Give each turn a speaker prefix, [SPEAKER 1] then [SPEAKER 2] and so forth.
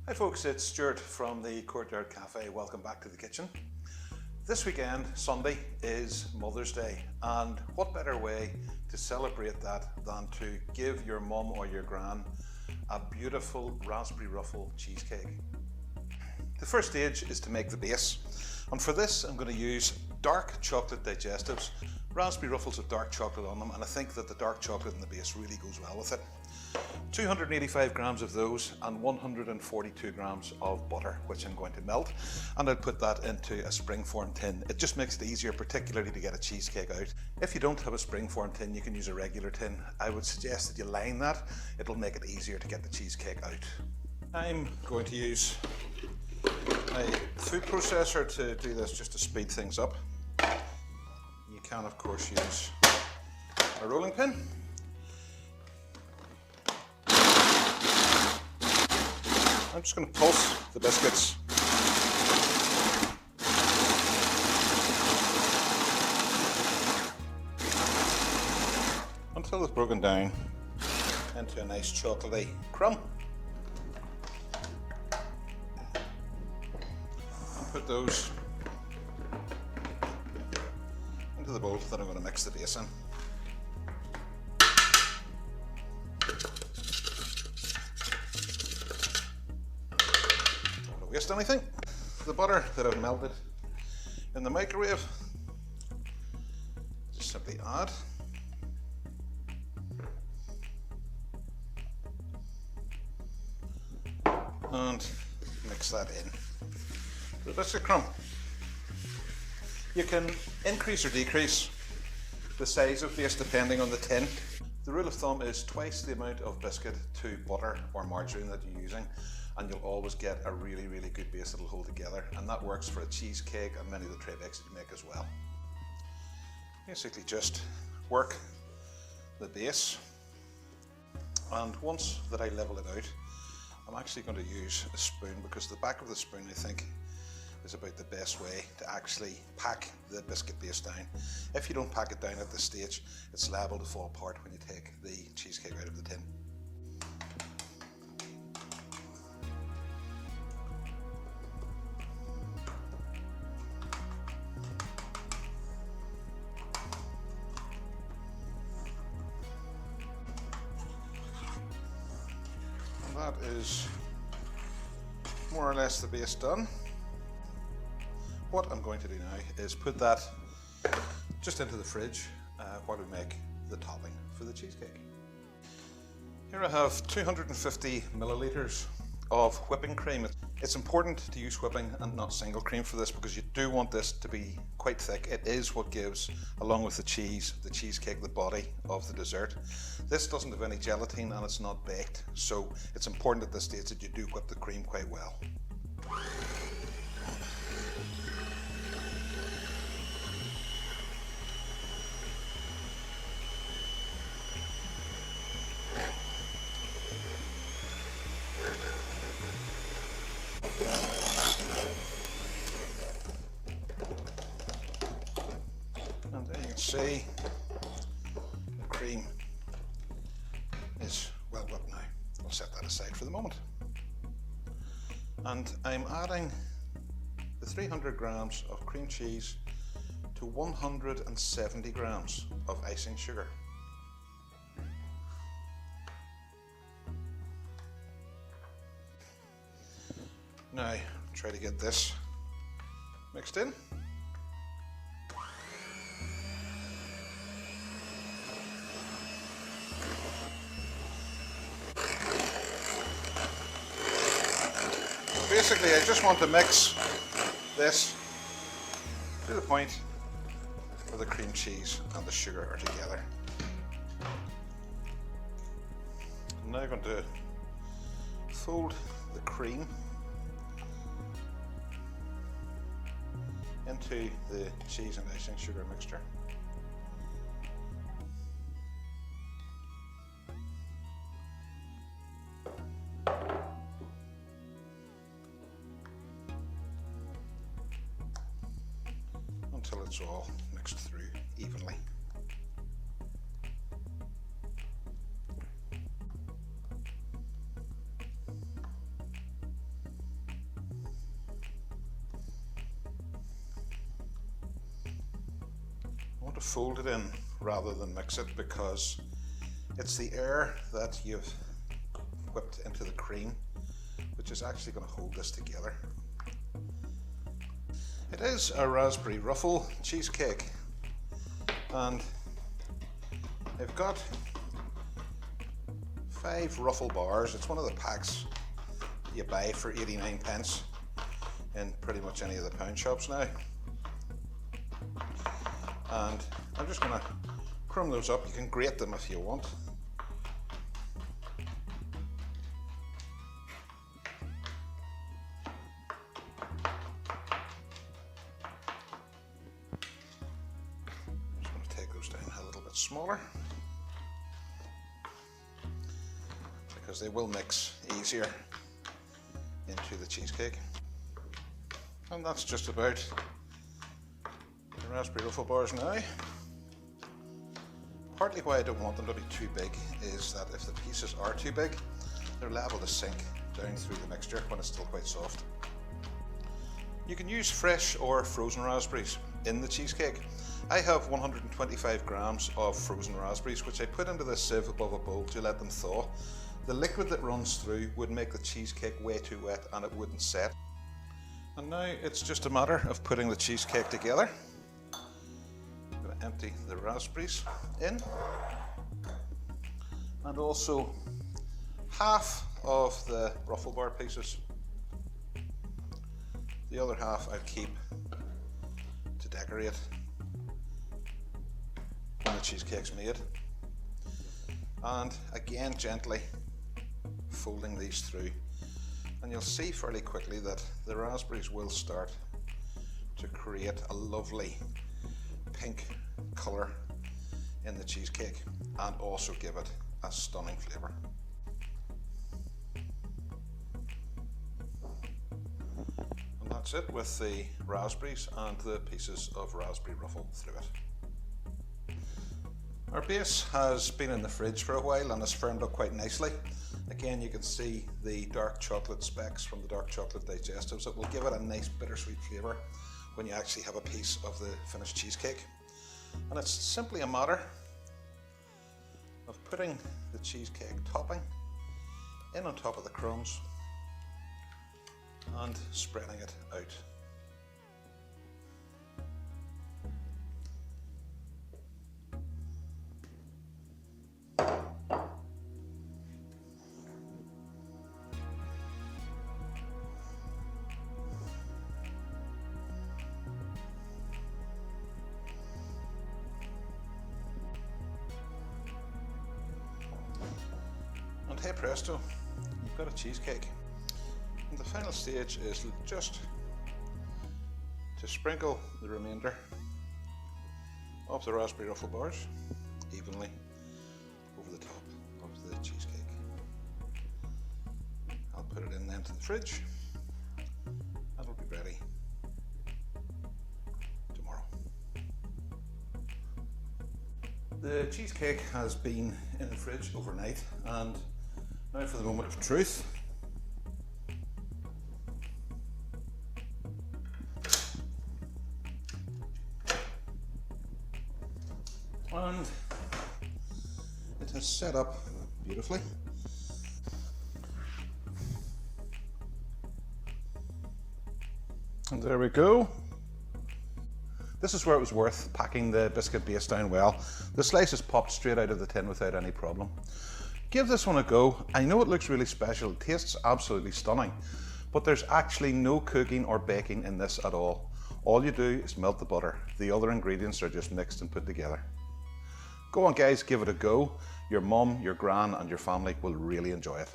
[SPEAKER 1] Hi folks, it's Stuart from the Courtyard Cafe. Welcome back to the kitchen. This weekend, Sunday, is Mother's Day, and what better way to celebrate that than to give your mum or your gran a beautiful raspberry ruffle cheesecake. The first stage is to make the base, and for this I'm going to use dark chocolate digestives. Raspberry ruffles have dark chocolate on them, and I think that the dark chocolate in the base really goes well with it. 285 grams of those and 142 grams of butter, which I'm going to melt, and I'll put that into a springform tin. It just makes it easier, particularly to get a cheesecake out. If you don't have a springform tin, you can use a regular tin. I would suggest that you line that. It'll make it easier to get the cheesecake out. I'm going to use a food processor to do this, just to speed things up. You can of course use a rolling pin. I'm just going to pulse the biscuits until it's broken down into a nice chocolatey crumb. And put those into the bowl that I'm going to mix the base in. Waste anything. The butter that I've melted in the microwave, just simply add. And mix that in. The biscuit crumb. You can increase or decrease the size of base depending on the tin. The rule of thumb is twice the amount of biscuit to butter or margarine that you're using, and you'll always get a really good base that'll hold together, and that works for a cheesecake and many of the tray bakes that you make as well. Basically just work the base, and once that I level it out, I'm actually going to use a spoon, because the back of the spoon I think is about the best way to actually pack the biscuit base down. If you don't pack it down at this stage, it's liable to fall apart when you take the cheesecake out of the tin. And that is more or less the base done. What I'm going to do now is put that just into the fridge while we make the topping for the cheesecake. Here I have 250 milliliters of whipping cream. It's important to use whipping and not single cream for this, because you do want this to be quite thick. It is what gives, along with the cheese, the cheesecake, the body of the dessert. This doesn't have any gelatin and it's not baked, so it's important at this stage that you do whip the cream quite well. And there you can see the cream is well whipped now. I'll set that aside for the moment. And I'm adding the 300 grams of cream cheese to 170 grams of icing sugar. Now try to get this mixed in. Basically, I just want to mix this to the point where the cream cheese and the sugar are together. I'm now going to fold the cream into the cheese and icing sugar mixture. Until it's all mixed through evenly. to fold it in rather than mix it, because it's the air that you've whipped into the cream which is actually going to hold this together. It is a raspberry ruffle cheesecake, and I've got 5 ruffle bars. It's one of the packs that you buy for 89 pence in pretty much any of the pound shops now. And I'm just going to crumb those up. You can grate them if you want. I'm just going to take those down a little bit smaller, because they will mix easier into the cheesecake. And that's just about the raspberry ruffle bars now. Partly why I don't want them to be too big is that if the pieces are too big, they're liable to sink down through the mixture when it's still quite soft. You can use fresh or frozen raspberries in the cheesecake. I have 125 grams of frozen raspberries, which I put into this sieve above a bowl to let them thaw. The liquid that runs through would make the cheesecake way too wet and it wouldn't set. And now it's just a matter of putting the cheesecake together. I'm going to empty the raspberries in, and also half of the ruffle bar pieces. The other half I'll keep to decorate when the cheesecake's made. And again, gently folding these through, and you'll see fairly quickly that the raspberries will start to create a lovely pink colour in the cheesecake and also give it a stunning flavour. And that's it with the raspberries and the pieces of raspberry ruffle through it. Our base has been in the fridge for a while and has firmed up quite nicely. Again, you can see the dark chocolate specks from the dark chocolate digestives. It will give it a nice bittersweet flavour when you actually have a piece of the finished cheesecake. And it's simply a matter of putting the cheesecake topping in on top of the crumbs and spreading it out. And hey presto, you've got a cheesecake. And the final stage is just to sprinkle the remainder of the raspberry ruffle bars evenly over the top of the cheesecake. I'll put it in then to the fridge and it'll be ready tomorrow. The cheesecake has been in the fridge overnight, and now for the moment of truth. And it has set up beautifully. And there we go. This is where it was worth packing the biscuit base down well. The slices popped straight out of the tin without any problem. Give this one a go. I know it looks really special, it tastes absolutely stunning, but there's actually no cooking or baking in this at all. All you do is melt the butter. The other ingredients are just mixed and put together. Go on guys, give it a go. Your mum, your gran and your family will really enjoy it.